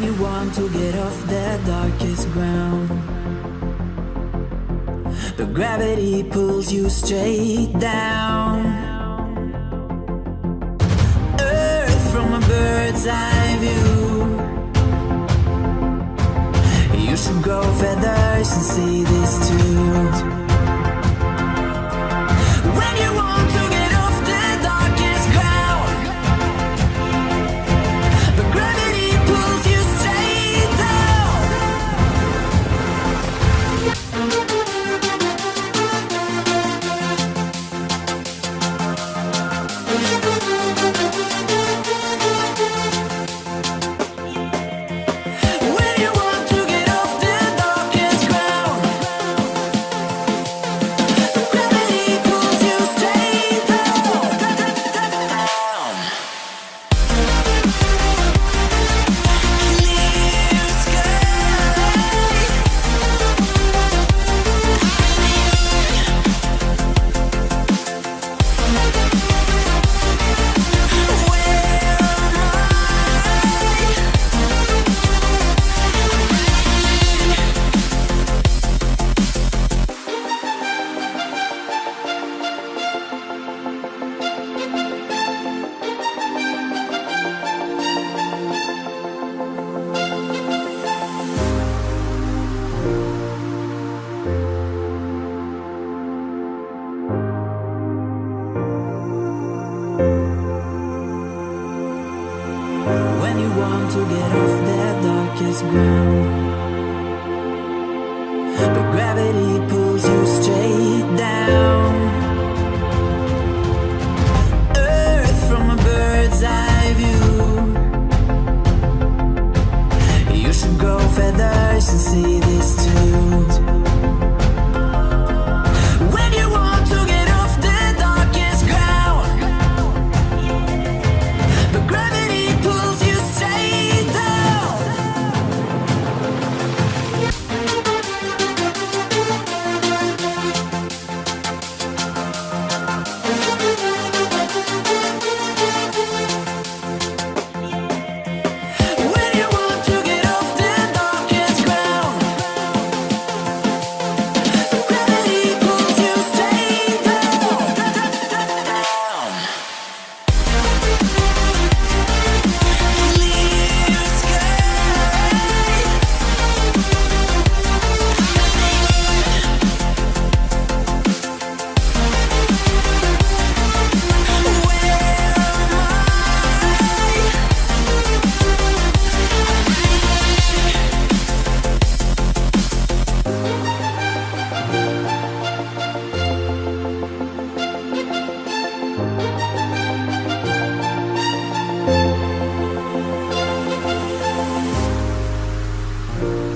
you want to get off the darkest ground, but gravity pulls you straight down. Earth from a bird's eye view. You should grow feathers and see this too. When you want to get off the darkest ground, but gravity pulls you straight down. When you want to get off the darkest ground, but gravity pulls you straight down. Clear When you want to get off the darkest ground, but gravity pulls you straight down. Earth from a bird's eye view. You should grow feathers and see this too. When you want to get off the darkest ground, but gravity pulls you straight down. When you want to get off the darkest ground, but gravity pulls you straight down. Clear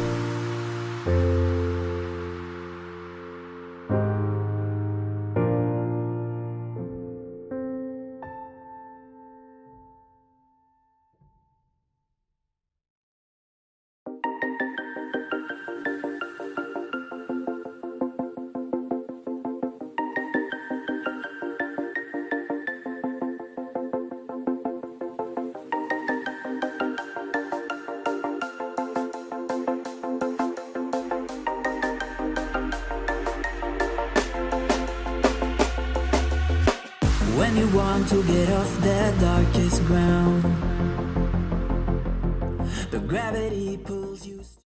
When you want to get off the darkest ground, but gravity pulls you